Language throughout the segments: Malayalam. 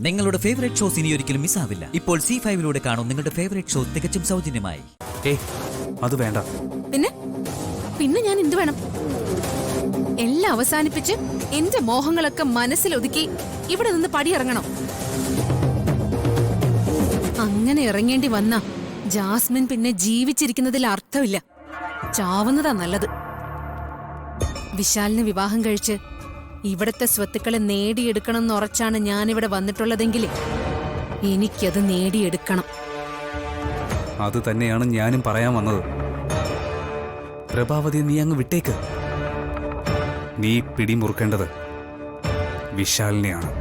നിങ്ങളുടെ ഫേവറേറ്റ് ഷോസ് ഇനി ഒരിക്കലും മിസ്സാവില്ല. ഇപ്പോൾ C5 കാണും നിങ്ങളുടെ ഫേവറേറ്റ് ഷോ തികച്ചും സൗജന്യമായി. അത് വേണ്ട. പിന്നെ ഞാൻ എന്ത് വേണം? എല്ലാം അവസാനിപ്പിച്ച് എന്റെ മോഹങ്ങളൊക്കെ മനസ്സിലൊതുക്കി ഇവിടെ നിന്ന് പടിയിറങ്ങണം. അങ്ങനെ ഇറങ്ങേണ്ടി വന്ന ജാസ്മിൻ പിന്നെ ജീവിച്ചിരിക്കുന്നതിൽ അർത്ഥമില്ല. ചാവുന്നതാ നല്ലത്. വിശാലിന് വിവാഹം കഴിച്ച് ഇവിടത്തെ സ്വത്തുക്കളെ നേടിയെടുക്കണമെന്ന് ഉറച്ചാണ് ഞാനിവിടെ വന്നിട്ടുള്ളതെങ്കിൽ എനിക്കത് നേടിയെടുക്കണം. അത് തന്നെയാണ് ഞാനും പറയാൻ വന്നത്. പ്രഭാവതി, നീ അങ്ങ് വിട്ടേക്ക്. നീ പിടിമുറുക്കേണ്ടത് വിശാലിനെയാണ്.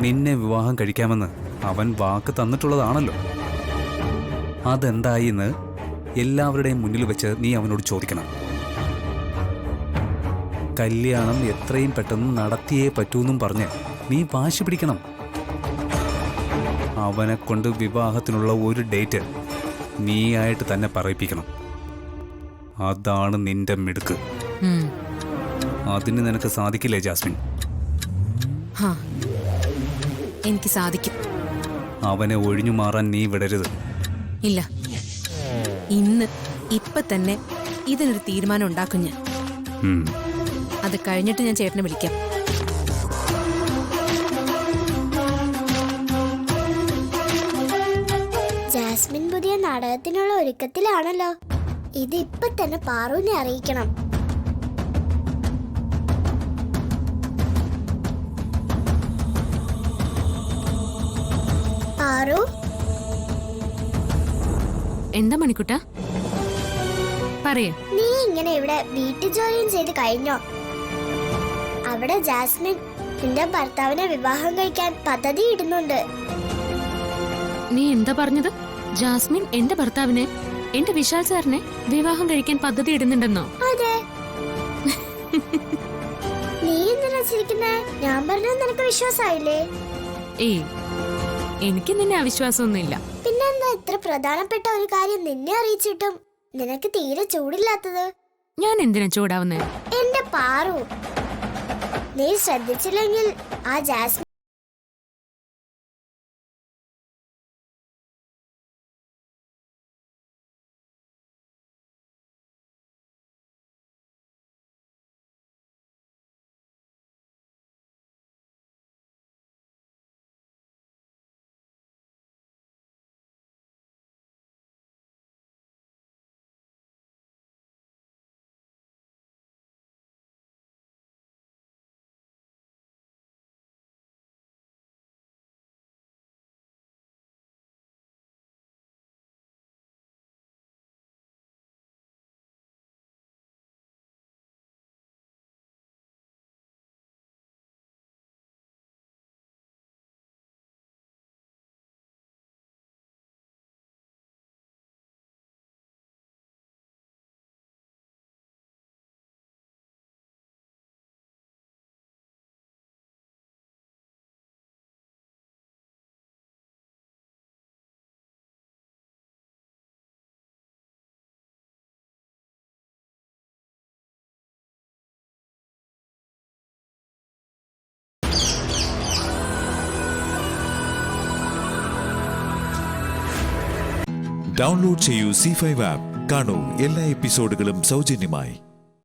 നിന്നെ വിവാഹം കഴിക്കാമെന്ന് അവൻ വാക്ക് തന്നിട്ടുള്ളതാണല്ലോ. അതെന്തായി എന്ന് എല്ലാവരുടെയും മുന്നിൽ വെച്ച് നീ അവനോട് ചോദിക്കണം. കല്യാണം എത്രയും പെട്ടെന്ന് നടത്തിയേ പറ്റൂന്നും പറഞ്ഞ് നീ വാശി പിടിക്കണം. അവനെ കൊണ്ട് വിവാഹത്തിനുള്ള ഒരു ഡേറ്റ് നീയായിട്ട് തന്നെ പറയിപ്പിക്കണം. അതാണ് നിന്റെ മിടുക്ക്. അതിന് നിനക്ക് സാധിക്കില്ലേ ജാസ്മിൻ? എനിക്ക് സാധിക്കും. അവനെ ഒഴിഞ്ഞു മാറാൻ നീ വിടരുത്. ഇല്ല, ഇപ്പൊ തന്നെ ഇതിനൊരു തീരുമാനം ഉണ്ടാക്കും ഞാൻ. അത് കഴിഞ്ഞിട്ട് ഞാൻ ചേട്ടനെ വിളിക്കാം. ജാസ്മിൻ പുതിയ നാടകത്തിനുള്ള ഒരുക്കത്തിലാണല്ലോ. ഇത് ഇപ്പൊ തന്നെ പാറുവിനെ അറിയിക്കണം. പാറു, എന്താ മണിക്കുട്ട പറയേ? നീ ഇങ്ങനെ ഇവിടെ വീട്ടു ജോലിയും ചെയ്ത് കഴിഞ്ഞോ? അവിടെ ജാസ്മിൻ നിന്റെ ഭർത്താവിനെ വിവാഹം കഴിക്കാൻ പദ്ധതി ഇടുന്നുണ്ട്. നീ എന്താ പറഞ്ഞത്? ജാസ്മിൻ എന്റെ ഭർത്താവിനെ, എന്റെ വിശാൽ സാറിനെ വിവാഹം കഴിക്കാൻ പദ്ധതി ഇടുന്നുണ്ടെന്നോ? അതെ. നീ എന്തിനാ ചിരിക്കുന്നേ? ഞാൻ പറഞ്ഞത് നിനക്ക് വിശ്വാസായില്ലേ? ഏയ്, എനിക്ക് നിന്നെ അവിശ്വാസമൊന്നുമില്ല. പിന്നെന്താ ഇത്ര പ്രധാനപ്പെട്ട ഒരു കാര്യം നിന്നെ അറിയിച്ചിട്ടും നിനക്ക് തീരെ ചൂടില്ലാത്തത്? ഞാൻ എന്തിനാ ചൂടാവുന്നേ? എന്റെ പാറു, നീ ശ്രദ്ധിച്ചില്ലെങ്കിൽ ആ ജാസ്മിൻ ഡൗൺലോഡ് ചെയ്യൂ C5 ആപ്പ്. കാണൂ എല്ലാ എപ്പിസോഡുകളും സൗജന്യമായി.